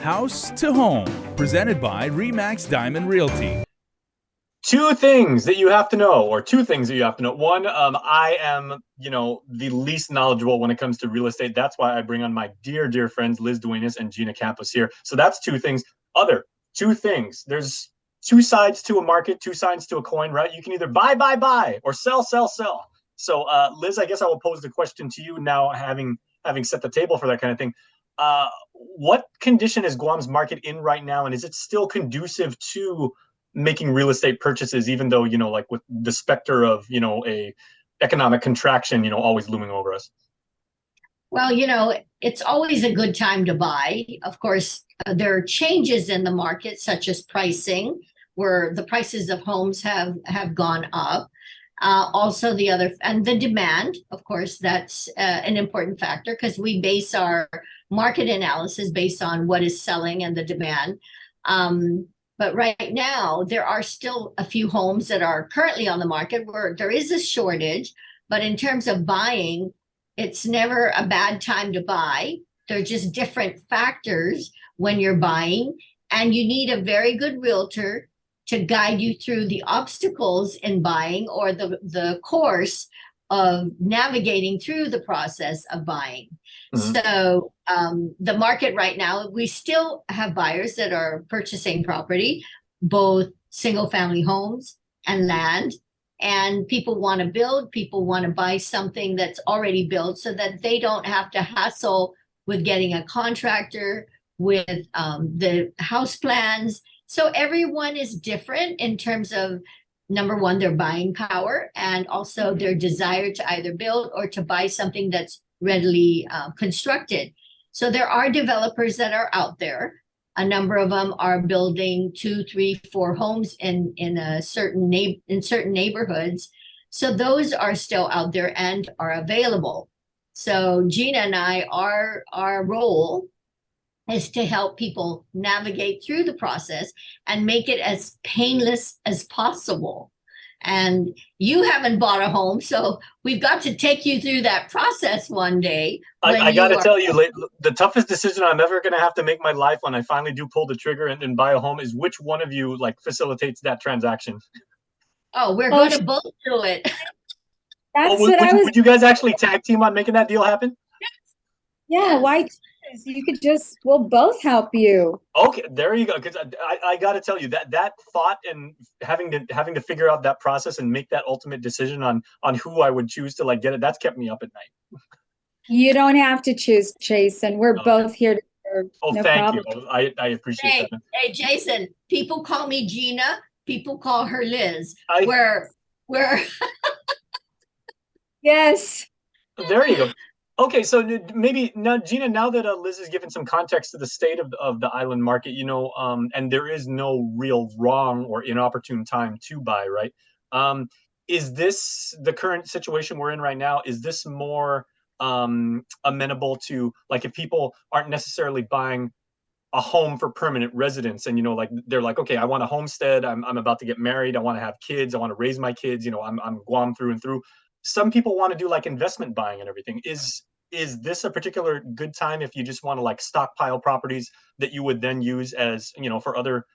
House to Home, presented by Remax Diamond Realty. Two things that you have to know, or two things that you have to know. One, I am, the least knowledgeable when it comes to real estate. That's why I bring on my dear, dear friends, Liz Duenas and Gina Campos here. So that's two things. Other two things. There's two sides to a market, two sides to a coin, right? You can either buy, or sell, sell. So, Liz, I guess I will pose the question to you now, having set the table for that kind of thing. What condition is Guam's market in right now, and is it still conducive to making real estate purchases, even though, like with the specter of, a economic contraction, always looming over us? Well, it's always a good time to buy. Of course, there are changes in the market, such as pricing, where the prices of homes have gone up. Also, the demand, of course, that's an important factor because we base our market analysis based on what is selling and the demand. But right now, there are still a few homes that are currently on the market where there is a shortage. But in terms of buying, it's never a bad time to buy. They're just different factors when you're buying. And you need a very good realtor to guide you through the obstacles in buying or the course of navigating through the process of buying. Mm-hmm. So the market right now, we still have buyers that are purchasing property, both single family homes and land. And people want to build, people want to buy something that's already built so that they don't have to hassle with getting a contractor, with the house plans. So everyone is different in terms of, number one, their buying power and also their desire to either build or to buy something that's readily constructed. So there are developers that are out there. A number of them are building 2, 3, 4 homes in certain neighborhoods. So those are still out there and are available. So Gina and I, our role is to help people navigate through the process and make it as painless as possible. And you haven't bought a home, so we've got to take you through that process one day. I got to tell you, the toughest decision I'm ever going to have to make in my life when I finally do pull the trigger and buy a home is which one of you facilitates that transaction. Oh, we're going to both do it. Would you guys actually tag team on making that deal happen? Yeah, yes. Why? We'll both help you. Okay, there you go. Because I got to tell you that thought and having to figure out that process and make that ultimate decision on who I would choose to get it, that's kept me up at night. You don't have to choose, Jason. We're both here to serve. Oh, no thank problem. You. I appreciate that. Hey, Jason. People call me Gina. People call her Liz. We're Yes. There you go. Okay, so maybe now, Gina, now that Liz has given some context to the state of the island market, and there is no real wrong or inopportune time to buy, right? Is this the current situation we're in right now? Is this more amenable to, if people aren't necessarily buying a home for permanent residence and, they're like, okay, I want a homestead. I'm about to get married. I want to have kids. I want to raise my kids. I'm Guam through and through. Some people want to do investment buying and everything. Is this a particular good time if you just want to stockpile properties that you would then use as, for other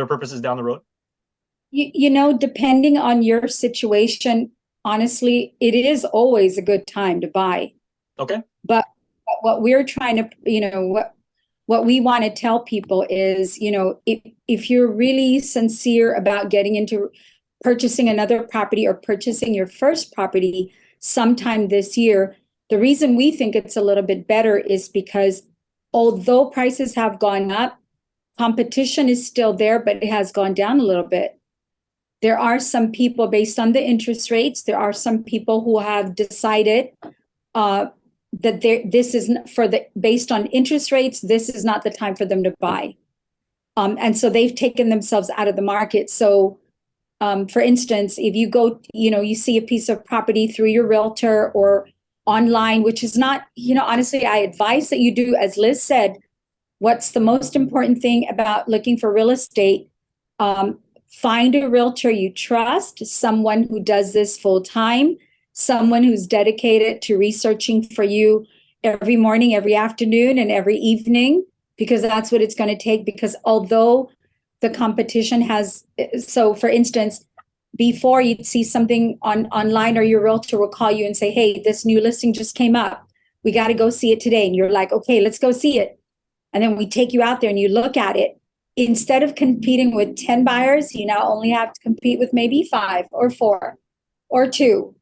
purposes down the road? Depending on your situation, honestly, it is always a good time to buy. Okay. But what we're trying to, what we want to tell people is, if you're really sincere about getting into purchasing another property or purchasing your first property sometime this year, the reason we think it's a little bit better is because although prices have gone up, competition is still there, but it has gone down a little bit. There are some people, based on the interest rates, there are some people who have decided that this is based on interest rates, this is not the time for them to buy. And so they've taken themselves out of the market. So for instance, if you go, you see a piece of property through your realtor or online, which is not, honestly, I advise that you do, as Liz said, what's the most important thing about looking for real estate? Find a realtor you trust, someone who does this full time, someone who's dedicated to researching for you every morning, every afternoon, and every evening. because that's what it's going to take. Because although the competition has, so for instance, before you'd see something online, or your realtor will call you and say, hey, this new listing just came up. We got to go see it today. And you're like, okay, let's go see it. And then we take you out there and you look at it. Instead of competing with 10 buyers, you now only have to compete with maybe 5 or 4 or 2.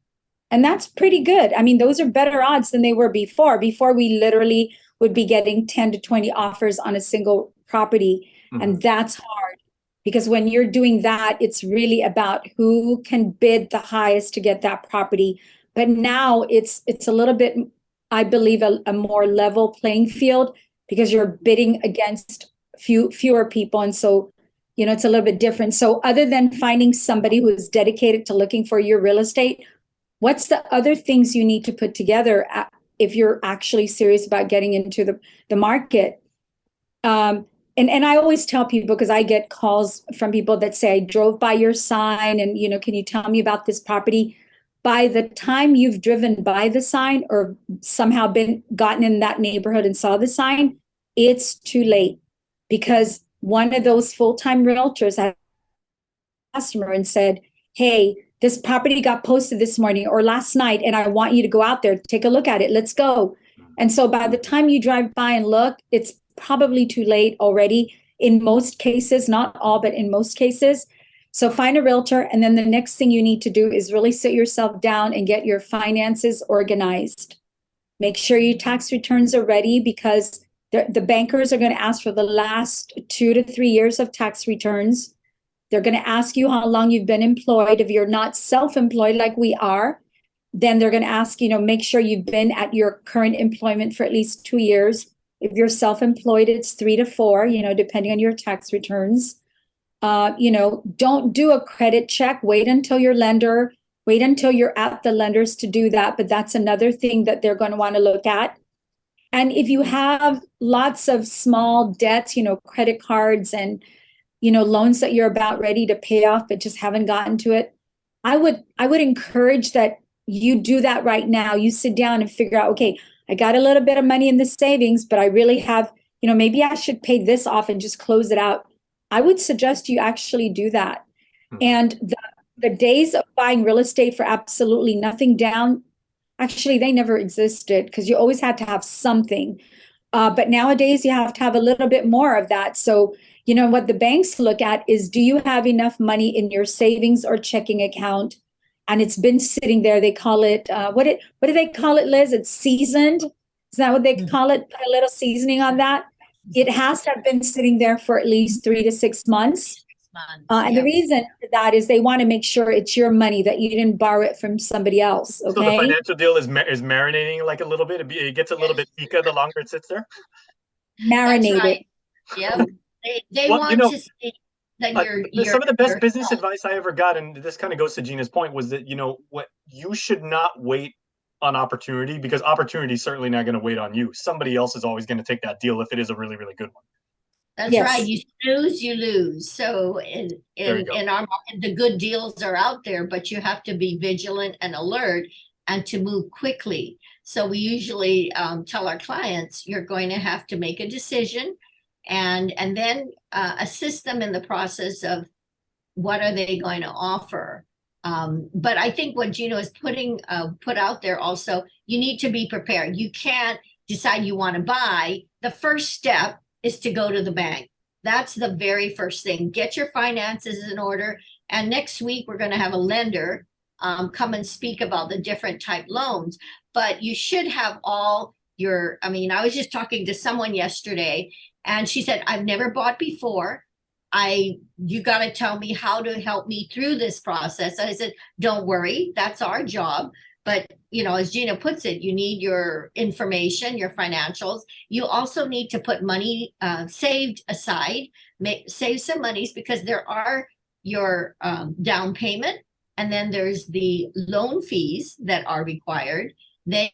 And that's pretty good. I mean, those are better odds than they were before. Before, we literally would be getting 10 to 20 offers on a single property. Mm-hmm. And that's hard, because when you're doing that, it's really about who can bid the highest to get that property. But now it's a little bit, I believe, a more level playing field, because you're bidding against fewer people. And so, it's a little bit different. So other than finding somebody who is dedicated to looking for your real estate, what's the other things you need to put together if you're actually serious about getting into the market? And I always tell people, because I get calls from people that say, I drove by your sign and, can you tell me about this property? By the time you've driven by the sign or somehow gotten in that neighborhood and saw the sign, it's too late, because one of those full-time realtors had a customer and said, hey, this property got posted this morning or last night, and I want you to go out there, take a look at it. Let's go. And so by the time you drive by and look, it's probably too late already in most cases, not all, but in most cases. So find a realtor. And then the next thing you need to do is really sit yourself down and get your finances organized. Make sure your tax returns are ready, because the bankers are going to ask for the last 2 to 3 years of tax returns. They're going to ask you how long you've been employed. If you're not self-employed like we are, then they're going to ask, make sure you've been at your current employment for at least 2 years. If you're self-employed, it's 3 to 4, depending on your tax returns. Don't do a credit check. Wait until you're at the lenders to do that. But that's another thing that they're going to want to look at. And if you have lots of small debts, credit cards and, loans that you're about ready to pay off, but just haven't gotten to it, I would encourage that you do that right now. You sit down and figure out, okay, I got a little bit of money in the savings, but I really have, maybe I should pay this off and just close it out. I would suggest you actually do that. Mm-hmm. And the days of buying real estate for absolutely nothing down, actually, they never existed, because you always had to have something. But nowadays, you have to have a little bit more of that. So, what the banks look at is, do you have enough money in your savings or checking account? And it's been sitting there. They call it, what do they call it, Liz? It's seasoned. Is that what they call it? Put a little seasoning on that. It has to have been sitting there for at least 3 to 6 months. And the reason for that is they want to make sure it's your money, that you didn't borrow it from somebody else. Okay. So the financial deal is marinating like a little bit. It gets a little bit pica the longer it sits there. Marinated. Right. Yep. They want to see that you're some of the best business advice I ever got, and this kind of goes to Gina's point, was that what you should not wait on opportunity, because opportunity is certainly not going to wait on you. Somebody else is always going to take that deal if it is a really, really good one. That's right. You snooze, you lose. So in our market, the good deals are out there, but you have to be vigilant and alert and to move quickly. So we usually tell our clients, you're going to have to make a decision and then assist them in the process of what are they going to offer. But I think what Gina is put out there also, you need to be prepared. You can't decide you want to buy. The first step is to go to the bank. That's the very first thing. Get your finances in order. And next week, we're going to have a lender come and speak about the different type loans. But you should have all your, I was just talking to someone yesterday, and she said, I've never bought before. You got to tell me how to help me through this process. And I said, don't worry, that's our job. But, as Gina puts it, you need your information, your financials. You also need to put money saved aside, save some monies, because there are your down payment, and then there's the loan fees that are required. Then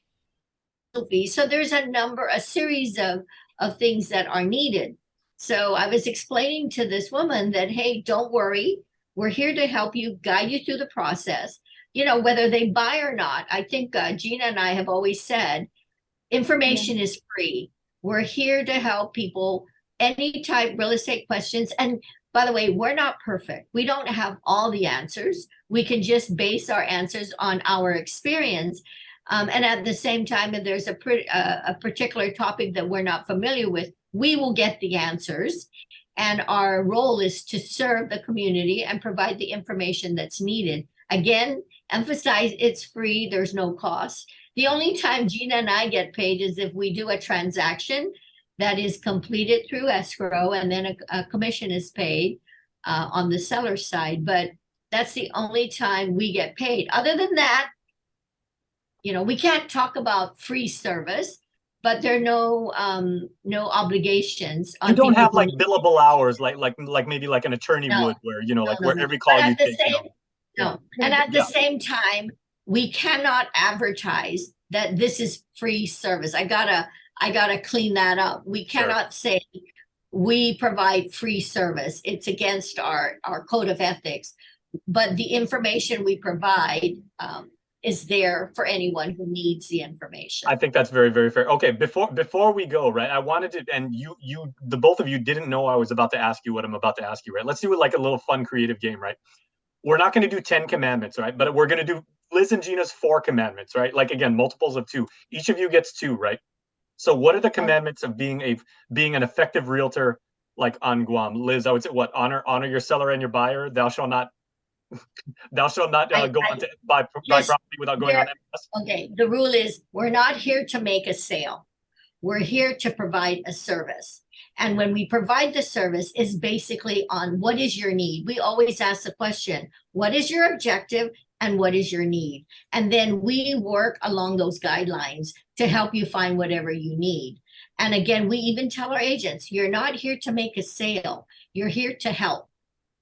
fees. So there's a series of things that are needed. So I was explaining to this woman that, hey, don't worry. We're here to help you, guide you through the process. Whether they buy or not. I think Gina and I have always said, information is free. We're here to help people any type real estate questions. And by the way, we're not perfect. We don't have all the answers. We can just base our answers on our experience. And at the same time, if there's a particular topic that we're not familiar with, we will get the answers. And our role is to serve the community and provide the information that's needed. Again, emphasize it's free, there's no cost. The only time Gina and I get paid is if we do a transaction that is completed through escrow, and then a commission is paid on the seller side. But that's the only time we get paid. Other than that, we can't talk about free service, but there are no obligations. You don't have like billable hours, like maybe like an attorney would, where where every call you take. No, and at the same time, we cannot advertise that this is free service. I gotta clean that up. We cannot say we provide free service. It's against our code of ethics. But the information we provide is there for anyone who needs the information. I think that's very, very fair. Okay, before we go, right, I wanted to, and the both of you didn't know I was about to ask you what I'm about to ask you, right? Let's do it like a little fun, creative game, right? We're not going to do 10 commandments, right? But we're going to do Liz and Gina's 4 commandments, right? Like, again, multiples of 2. Each of you gets 2, right? So what are the commandments of being an effective realtor, like on Guam? Liz, I would say what? Honor your seller and your buyer. Thou shalt not go on to buy property without going on MLS. Okay, the rule is we're not here to make a sale. We're here to provide a service. And when we provide the service, is basically on what is your need. We always ask the question, what is your objective and what is your need? And then we work along those guidelines to help you find whatever you need. And again, we even tell our agents, you're not here to make a sale. You're here to help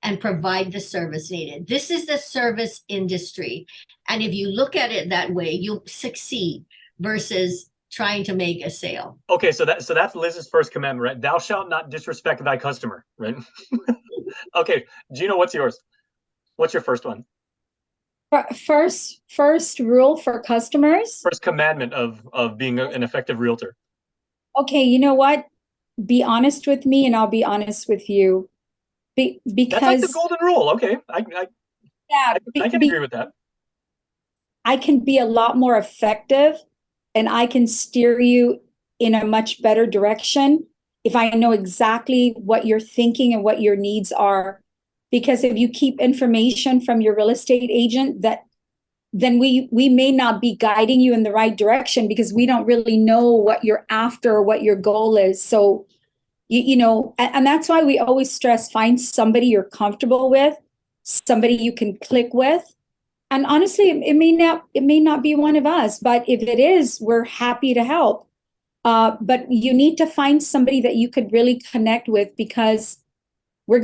and provide the service needed. This is the service industry. And if you look at it that way, you'll succeed versus trying to make a sale. Okay, so that's Liz's first commandment, right? Thou shalt not disrespect thy customer, right? Okay, Gina, what's yours? What's your first one? First rule for customers? First commandment of being an effective realtor. Okay, you know what? Be honest with me and I'll be honest with you. Because that's like the golden rule. Okay, I can agree with that. I can be a lot more effective and I can steer you in a much better direction if I know exactly what you're thinking and what your needs are. Because if you keep information from your real estate agent, then we may not be guiding you in the right direction because we don't really know what you're after or what your goal is. So, and that's why we always stress, find somebody you're comfortable with, somebody you can click with. And honestly, it may not be one of us, but if it is, we're happy to help. But you need to find somebody that you could really connect with, because we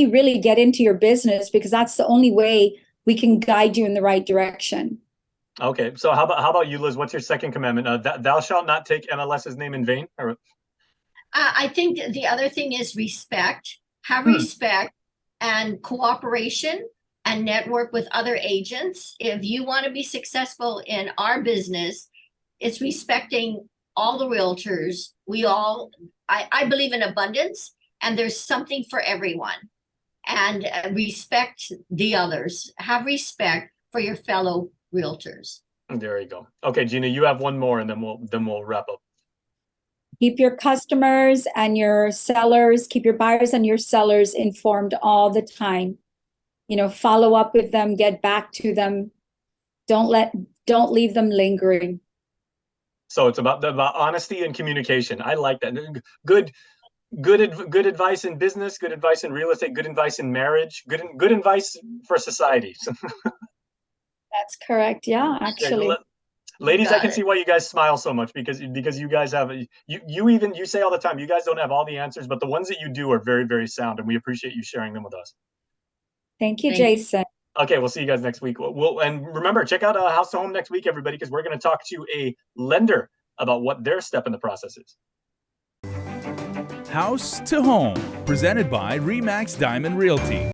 really get into your business, because that's the only way we can guide you in the right direction. Okay, so how about you, Liz? What's your second commandment? Thou shalt not take MLS's name in vain. I think the other thing is respect. Have respect and cooperation, and network with other agents. If you want to be successful in our business, it's respecting all the realtors. I believe in abundance, and there's something for everyone. And respect the others. Have respect for your fellow realtors. There you go. Okay, Gina, you have one more, and then we'll wrap up. Keep your customers and your sellers, keep your buyers and your sellers informed all the time. Follow up with them, get back to them. Don't leave them lingering. So it's about honesty and communication. I like that. Good advice in business, good advice in real estate, good advice in marriage, good advice for society. That's correct. Yeah, actually. Ladies, I can see why you guys smile so much, because you guys have you say all the time, you guys don't have all the answers, but the ones that you do are very, very sound, and we appreciate you sharing them with us. Thank you, Jason. Okay, we'll see you guys next week. And remember, check out House to Home next week, everybody, because we're going to talk to a lender about what their step in the process is. House to Home, presented by RE/MAX Diamond Realty.